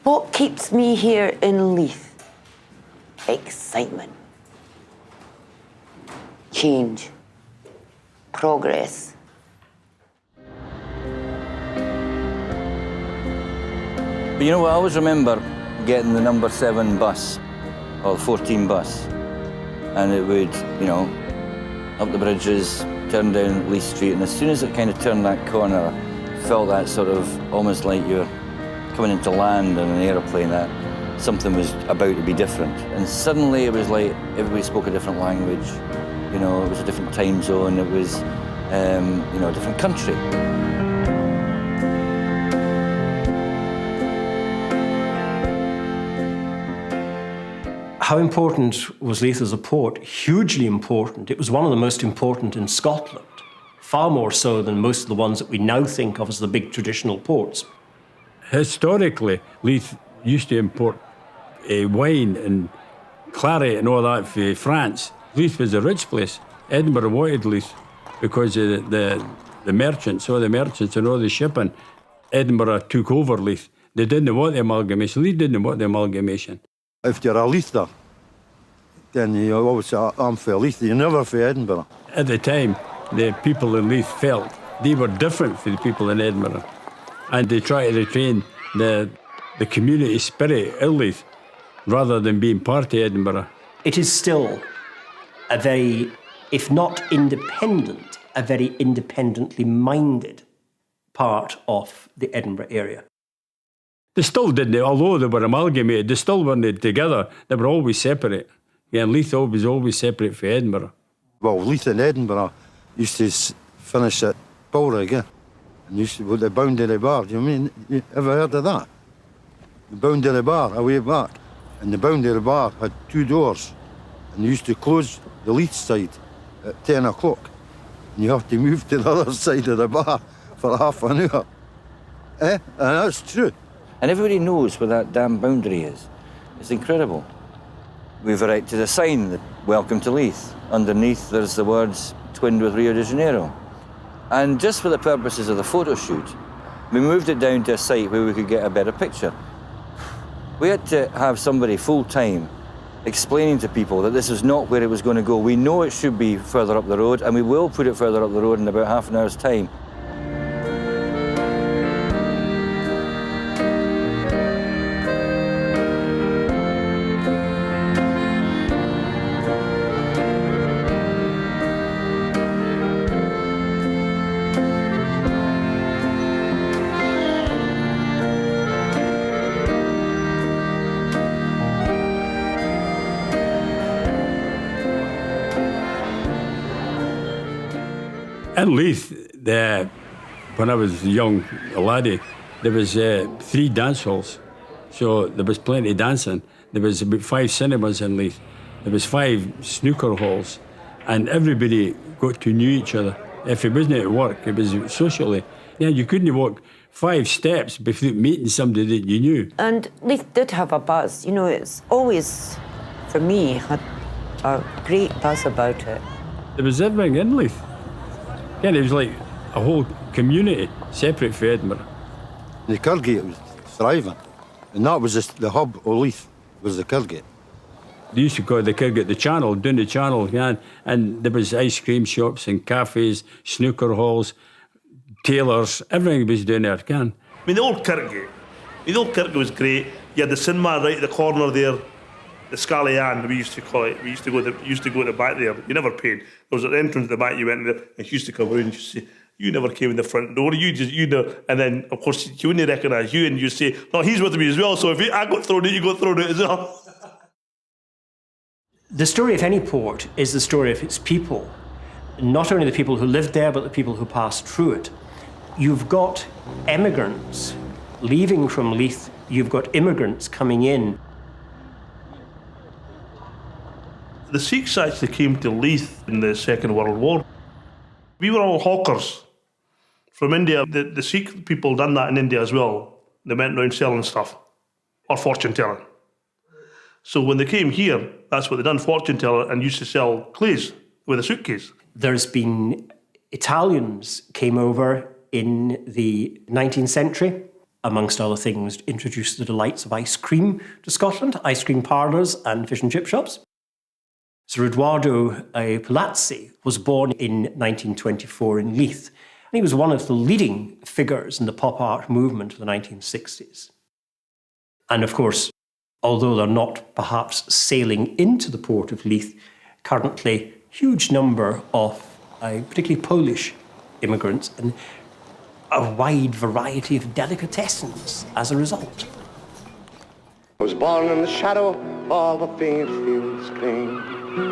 What keeps me here in Leith? Excitement. Change. Progress. But you know what, I always remember getting the number 7 bus, or the 14 bus, and it would, you know, up the bridges, turn down Leith Street, and as soon as it kind of turned that corner, I felt that sort of, almost like you're coming into land on an aeroplane, that something was about to be different. And suddenly it was like everybody spoke a different language, you know, it was a different time zone, it was, you know, a different country. How important was Leith as a port? Hugely important. It was one of the most important in Scotland, far more so than most of the ones that we now think of as the big traditional ports. Historically, Leith used to import wine and claret and all that for France. Leith was a rich place. Edinburgh wanted Leith because of the merchants, all the merchants and all the shipping. Edinburgh took over Leith. They didn't want the amalgamation. Leith didn't want the amalgamation. If you're a Leither, then you always say, I'm for Leith, you're never for Edinburgh. At the time, the people in Leith felt they were different from the people in Edinburgh. And they tried to retain the community spirit in Leith rather than being part of Edinburgh. It is still a very, if not independent, a very independently minded part of the Edinburgh area. They still didn't, although they were amalgamated, they still weren't together. They were always separate. Yeah, and Leith was always separate from Edinburgh. Well, Leith and Edinburgh used to finish at Balrog, yeah? And used to go to the Boundary Bar. Do you mean, you ever heard of that? The Boundary Bar, away back. And the Boundary Bar had 2 doors. And they used to close the Leith side at 10 o'clock. And you have to move to the other side of the bar for half an hour. And that's true. And everybody knows where that damn boundary is. It's incredible. We've erected a sign that welcome to Leith. Underneath there's the words twinned with Rio de Janeiro. And just for the purposes of the photo shoot, we moved it down to a site where we could get a better picture. We had to have somebody full-time explaining to people that this is not where it was going to go. We know it should be further up the road, and we will put it further up the road in about half an hour's time. In Leith, when I was young, a laddie, there was 3 dance halls. So there was plenty of dancing. There was about 5 cinemas in Leith. There was 5 snooker halls. And everybody got to know each other. If it wasn't at work, it was socially. Yeah, you couldn't walk 5 steps before meeting somebody that you knew. And Leith did have a buzz. You know, it's always, for me, had a great buzz about it. There was everything in Leith. Yeah, it was like a whole community separate from Edinburgh. The Kirkgate was thriving. And that was the hub of Leith, was the Kirkgate. They used to call the Kirkgate the Channel, down the Channel, yeah, and there was ice cream shops and cafes, snooker halls, tailors, everything was down there, yeah. I mean, the old Kirkgate was great. You had the cinema right at the corner there, the Scally Ann, we used to call it. We used to go to the back there. You never paid. There was an entrance at the back. You went there, and she used to come around and you say, "You never came in the front door. You know." And then, of course, she wouldn't recognise you, and you say, "No, he's with me as well. So if I got thrown out, you got thrown out as well." The story of any port is the story of its people. Not only the people who lived there, but the people who passed through it. You've got emigrants leaving from Leith. You've got immigrants coming in. The Sikhs actually came to Leith in the Second World War. We were all hawkers from India. The Sikh people done that in India as well. They went around selling stuff, or fortune telling. So when they came here, that's what they done, fortune teller, and used to sell clays with a suitcase. There's been Italians came over in the 19th century, amongst other things, introduced the delights of ice cream to Scotland, ice cream parlours and fish and chip shops. Sir Eduardo Palazzi was born in 1924 in Leith. And he was one of the leading figures in the pop art movement of the 1960s. And of course, although they're not perhaps sailing into the port of Leith, currently huge number of particularly Polish immigrants and a wide variety of delicatessens as a result. I was born in the shadow of a faint fields green,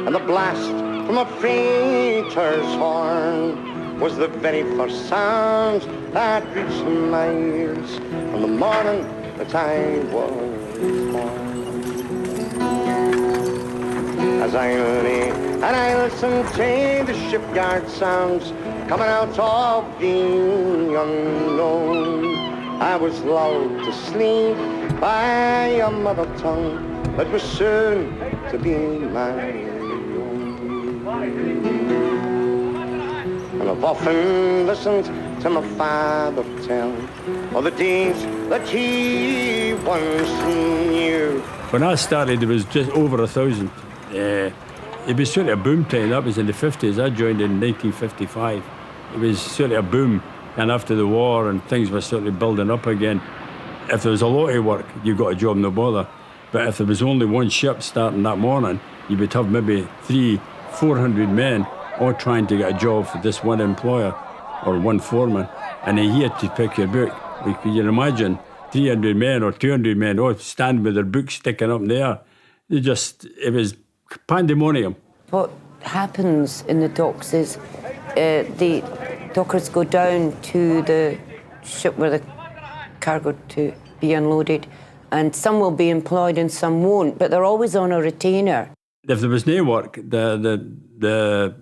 and the blast from a freighter's horn was the very first sound that reached my ears on the morning that I was born. As I lay and I listened to the shipyard sounds coming out of the unknown, I was lulled to sleep by a mother tongue that was soon to be my own. And I've often listened to my father tell of the days that he once knew. When I started, there was just over 1,000. It was sort of a boom time. That was in the 50s. I joined in 1955. It was sort of a boom. And after the war and things were sort of building up again, if there was a lot of work, you got a job, no bother. But if there was only one ship starting that morning, you would have maybe 300-400 men all trying to get a job for this one employer or one foreman. And he had to pick your book. You can imagine 300 men or 200 men all standing with their books sticking up in the air. It was pandemonium. What happens in the docks is the dockers go down to the ship where the cargo to be unloaded, and some will be employed and some won't, but they're always on a retainer. If there was no work, the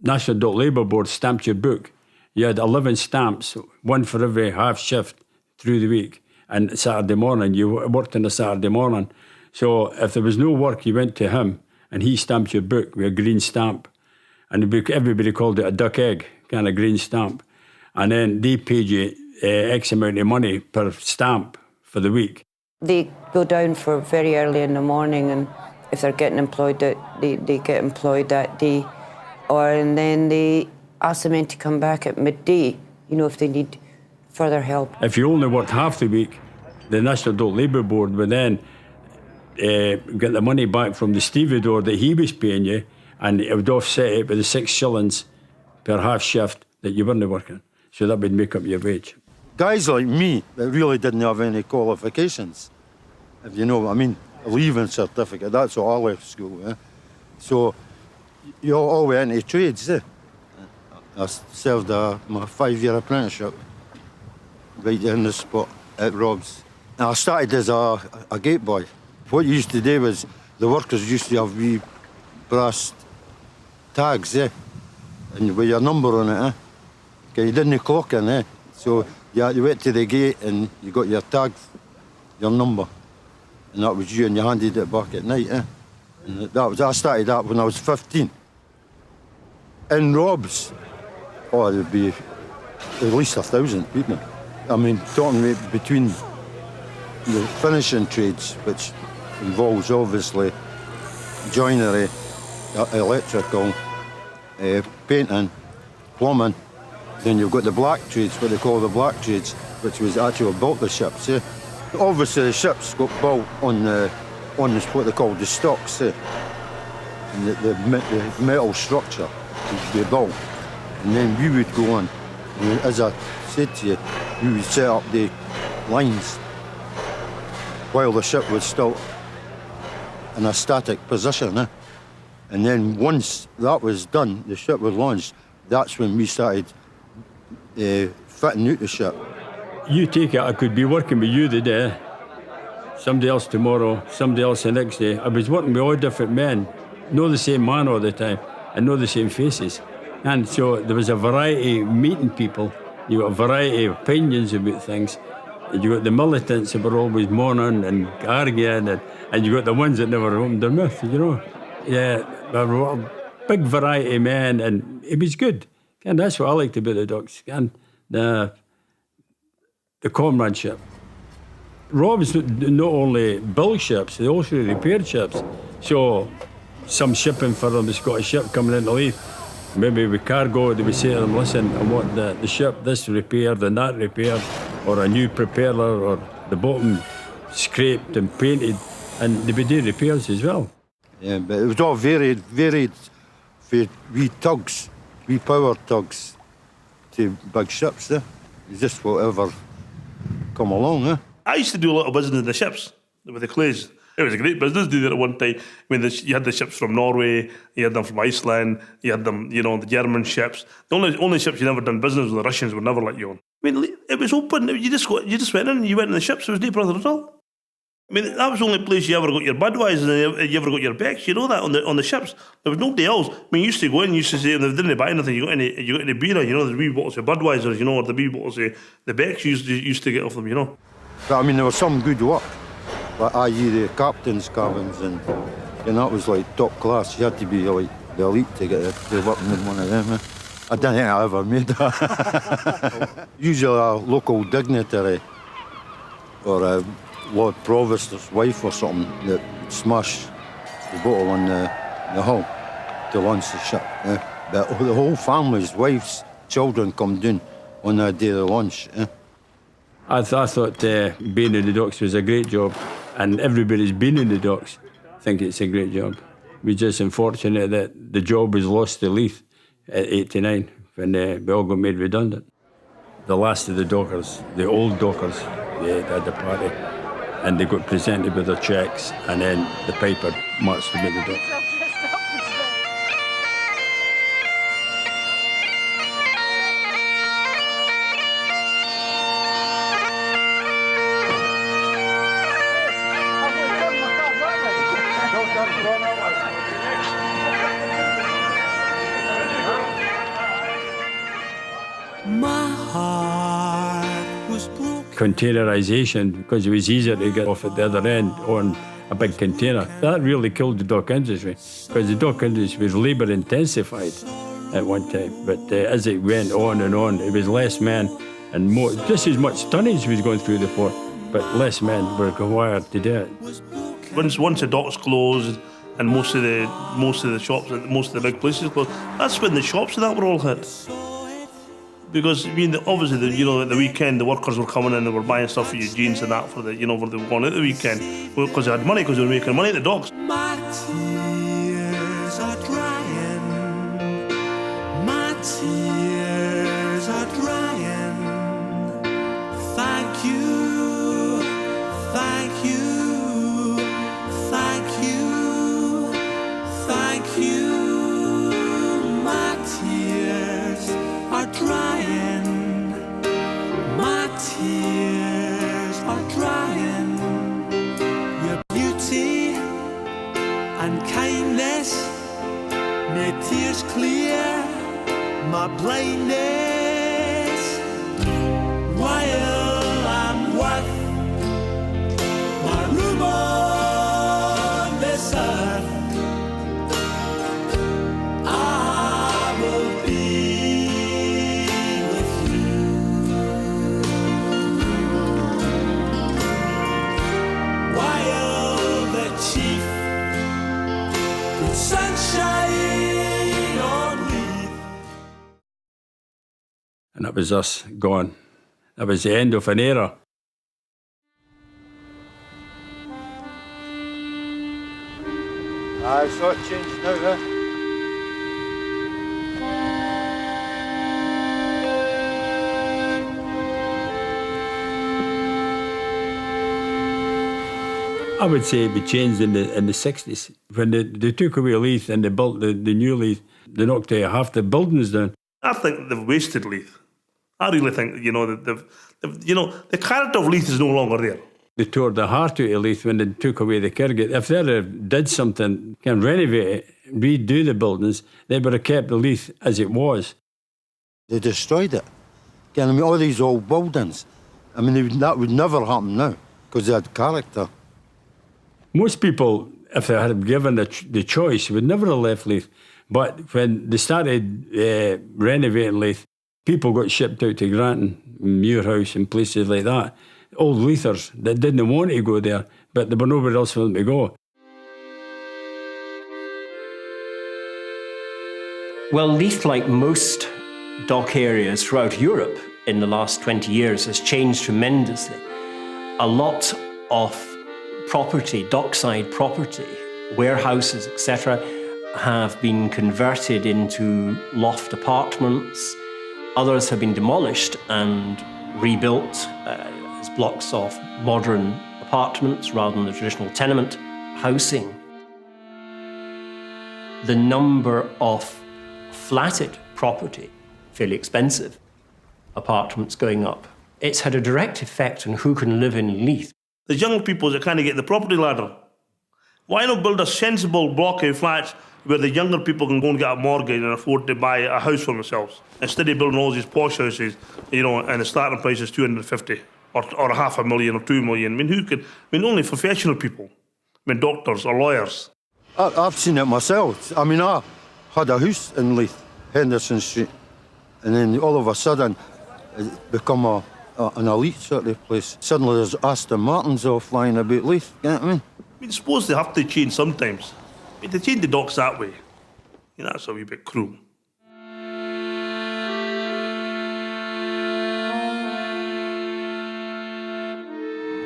National Dock Labour Board stamped your book. You had 11 stamps, one for every half shift through the week. And Saturday morning, you worked on a Saturday morning. So if there was no work, you went to him and he stamped your book with a green stamp. And everybody called it a duck egg, kind of green stamp. And then they paid you X amount of money per stamp for the week. They go down for very early in the morning, and if they're getting employed, they get employed that day. And then they ask the men to come back at midday, if they need further help. If you only worked half the week, the National Dock Labour Board would then get the money back from the stevedore that he was paying you, and it would offset it with the 6 shillings per half shift that you weren't working. So that would make up your wage. Guys like me that really didn't have any qualifications, if you know what I mean, a leaving certificate, that's what I left school. So you all went into trades. I served my 5-year apprenticeship right in the spot at Rob's. And I started as a gate boy. What you used to do was the workers used to have wee brass tags, and with your number on it, because you didn't clock in, So you went to the gate and you got your tag, your number, and that was you, and you handed it back at night, And I started that when I was 15. In Rob's, there'd be at least 1,000 people. I mean, talking between the finishing trades, which involves obviously joinery, electrical, painting, plumbing. Then you've got the black trades, what they call the black trades, which was actually built the ships. Obviously the ships got built on what they call the stocks, and the metal structure would be built. And then we would go on, and as I said to you, we would set up the lines while the ship was still in a static position. And then once that was done, the ship was launched, that's when we started fitting out the ship. You take it, I could be working with you today, somebody else tomorrow, somebody else the next day. I was working with all different men, not the same man all the time, and not the same faces. And so there was a variety of meeting people. You got a variety of opinions about things. And you got the militants that were always moaning and arguing, and you got the ones that never opened their mouth, Yeah, there were a big variety of men, and it was good. And that's what I liked about the docks, and the comradeship. Rob's not only built ships, they also repaired ships. So some shipping for them, it's got a ship coming into Leith, maybe with cargo, they would say to them, listen, I want the ship this repaired and that repaired, or a new propeller, or the bottom scraped and painted, and they would do repairs as well. Yeah, but it was all varied for wee tugs, wee power tugs to big ships there. It's just whatever come along, eh? I used to do a lot of business in the ships with the clays. It was a great business to do that at one time. I mean, you had the ships from Norway, you had them from Iceland, you had them, the German ships. The only ships you never done business with, the Russians would never let you on. I mean, it was open. You just went in, you went in the ships, there was no problem at all. I mean, that was the only place you ever got your Budweiser and you ever got your Becks, you know that, on the ships. There was nobody else. I mean, you used to go in, you used to say, if they didn't buy anything, you got any beer, there's wee bottles of Budweisers, or the wee bottles of the Becks you used to get off them, But I mean, there was some good work, like i.e. the captain's cabins, and that was like top class. You had to be like the elite to get to work in one of them. I don't think I ever made that. Usually a local dignitary or a Lord Provost's wife or something that would smash the bottle on the hull to launch the ship. But the whole family's wives, children come down on that day of the launch. I thought being in the docks was a great job, and everybody's been in the docks think it's a great job. We're just unfortunate that the job was lost to Leith at 89 when we all got made redundant. The last of the dockers, the old dockers, they had the party, and they got presented with their cheques, and then the Piper marched them at the dock. Containerisation, because it was easier to get off at the other end on a big container. That really killed the dock industry, because the dock industry was labour intensified at one time. But as it went on and on, it was less men and more, just as much tonnage was going through the port, but less men were required to do it. Once the docks closed and most of the shops, most of the big places closed, that's when the shops and that were all hit. Because obviously, at the weekend, the workers were coming in, they were buying stuff for your jeans and that for the, for the going out the weekend, because they had money, because they were making money at the docks. My tears are drying. My tears are drying. Thank you, thank you, thank you, thank you. My tears are drying. My tears are drying. Your beauty and kindness made tears clear my blindness. While I'm with my room on this earth, I will be with you. While the chief put sunshine on Leith. And that was us gone. That was the end of an era. I saw it change now, I would say it changed in the 60s. When they took away Leith and they built the new Leith, they knocked half the buildings down. I think they've wasted Leith. I really think, that the character of Leith is no longer there. They tore the heart out of Leith when they took away the Kirkgate. If they did something, can renovate it, redo the buildings, they would have kept the Leith as it was. They destroyed it. All these old buildings. That would never happen now, because they had character. Most people, if they had given the choice, would never have left Leith. But when they started renovating Leith, people got shipped out to Granton, Muirhouse and places like that. old Leithers that didn't want to go there, but there were nowhere else for them to go. Well, Leith, like most dock areas throughout Europe in the last 20 years, has changed tremendously. A lot of property, dockside property, warehouses, etc., have been converted into loft apartments. Others have been demolished and rebuilt as blocks of modern apartments rather than the traditional tenement housing. The number of flatted property, fairly expensive apartments going up, it's had a direct effect on who can live in Leith. The young people that kind of get the property ladder. Why not build a sensible block of flats where the younger people can go and get a mortgage and afford to buy a house for themselves, instead of building all these posh houses, you know, and the starting price is 250 or $500,000 or 2 million. I mean, who could? I mean, only professional people. I mean, doctors or lawyers. I've seen it myself. I mean, I had a house in Leith, Henderson Street, and then all of a sudden it's become an elite sort of place. Suddenly there's Aston Martins all flying about Leith, you know what I mean? I mean, suppose they have to change sometimes. I mean, they change the docks that way. You know, that's a wee bit cruel.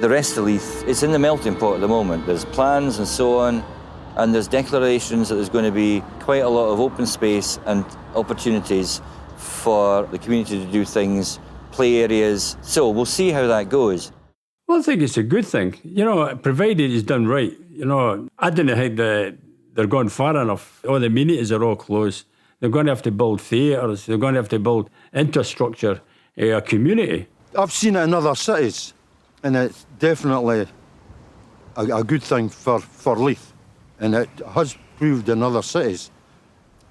The rest of Leith, it's in the melting pot at the moment. There's plans and so on, and there's declarations that there's going to be quite a lot of open space and opportunities for the community to do things, play areas. So we'll see how that goes. Well, I think it's a good thing, you know, provided it's done right. You know, I didn't think that they're going far enough. All the amenities are all closed. They're going to have to build theatres. They're going to have to build infrastructure, a community. I've seen it in other cities, and it's definitely a good thing for Leith. And it has proved in other cities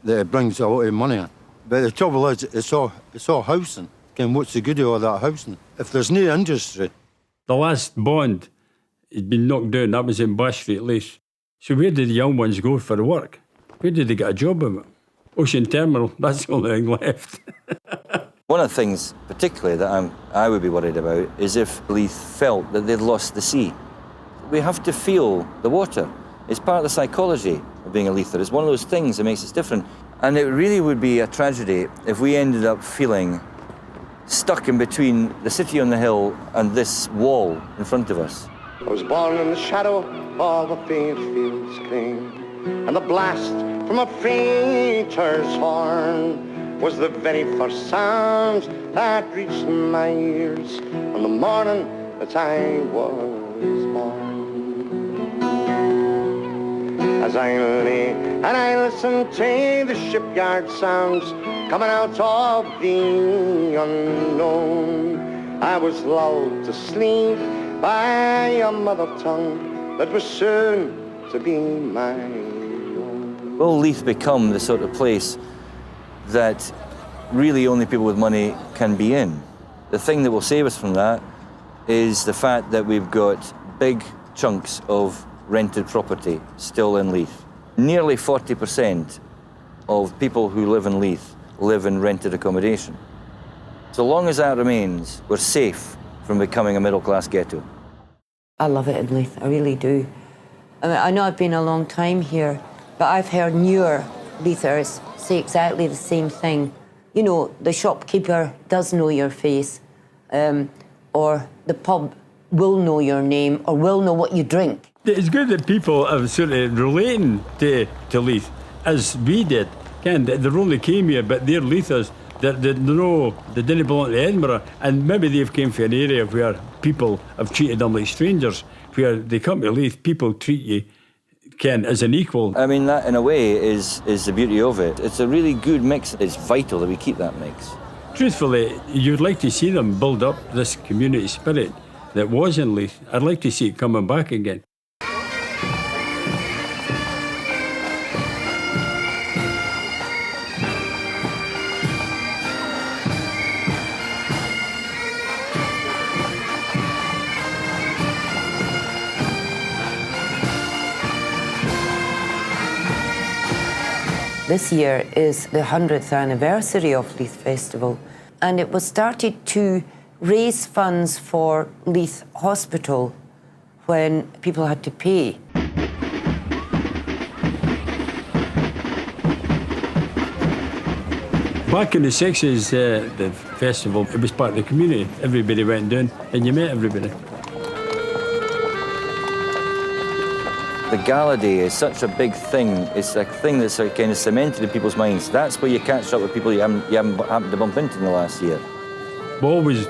that it brings a lot of money in. But the trouble is, it's all housing. And what's the good of all that housing? If there's no industry. The last bond had been knocked down. That was in Bash Street, Leith. So where did the young ones go for work? Where did they get a job of it? Ocean Terminal, that's the only thing left. One of the things particularly that I would be worried about is if Leith felt that they'd lost the sea. We have to feel the water. It's part of the psychology of being a Leither. It's one of those things that makes us different. And it really would be a tragedy if we ended up feeling stuck in between the city on the hill and this wall in front of us. I was born in the shadow of a faint field's green, and the blast from a freighter's horn was the very first sound that reached my ears on the morning that I was born. As I lay and I listened to the shipyard sounds coming out of the unknown, I was lulled to sleep by a mother tongue that was soon to be my own. Will Leith become the sort of place that really only people with money can be in? The thing that will save us from that is the fact that we've got big chunks of rented property still in Leith. Nearly 40% of people who live in Leith live in rented accommodation. So long as that remains, we're safe from becoming a middle-class ghetto. I love it in Leith, I really do. I mean, I know I've been a long time here, but I've heard newer Leithers say exactly the same thing. You know, the shopkeeper does know your face, or the pub will know your name, or will know what you drink. It's good that people are sort of relating to Leith, as we did. Ken, they only came here, but they're Leithers. They didn't belong to Edinburgh, and maybe they've came from an area where people have treated them like strangers. Where they come to Leith, people treat you, Ken, as an equal. I mean, that in a way is the beauty of it. It's a really good mix. It's vital that we keep that mix. Truthfully, you'd like to see them build up this community spirit that was in Leith. I'd like to see it coming back again. This year is the 100th anniversary of Leith Festival, and it was started to raise funds for Leith Hospital when people had to pay. Back in the 60s, the festival, it was part of the community. Everybody went down and you met everybody. The gala day is such a big thing. It's a thing that's kind of cemented in people's minds. That's where you catch up with people you haven't happened to bump into in the last year. We always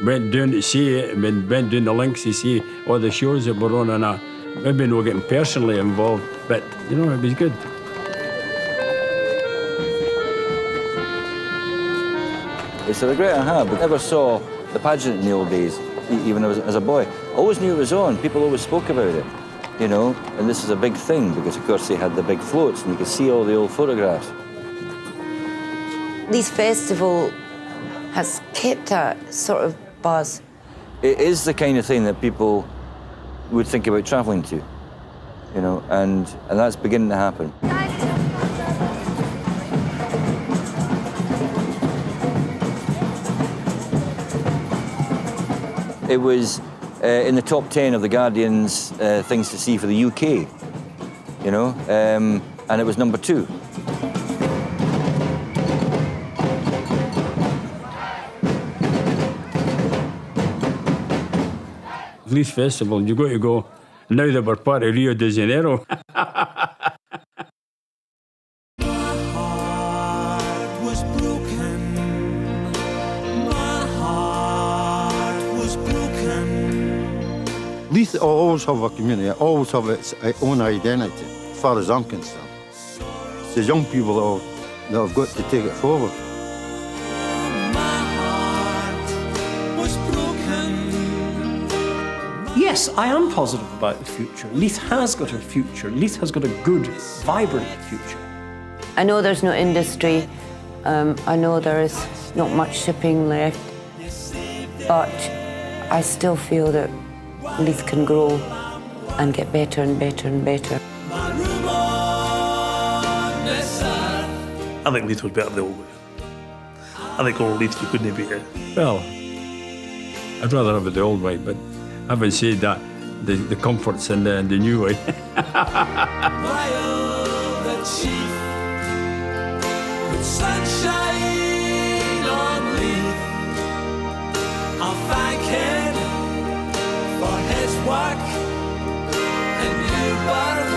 went down to see it, and went down the links to see all the shows that were on and that. Maybe not getting personally involved, but, you know, it was good. It's a regret I have, but I never saw the pageant in the old days, even as a boy. I always knew it was on. People always spoke about it, you know, and this is a big thing because, of course, they had the big floats and you could see all the old photographs. Leith Festival has kept that sort of buzz. It is the kind of thing that people would think about travelling to, you know, and that's beginning to happen. It was in the top 10 of the Guardian's things to see for the UK, you know, and it was number 2. Leith Festival, you got to go. Now that we're part of Rio de Janeiro. Leith always have a community, always have its own identity, as far as I'm concerned. It's the young people that have got to take it forward. Yes, I am positive about the future. Leith has got a future. Leith has got a good, vibrant future. I know there's no industry. I know there is not much shipping left. But I still feel that Leith can grow and get better and better and better. I think Leith was better the old way. I think old Leith, you couldn't beat it. Well, I'd rather have it the old way, but having said that, the comforts in the new way. Sunshine on Leith, I'll thank him for his work, and you were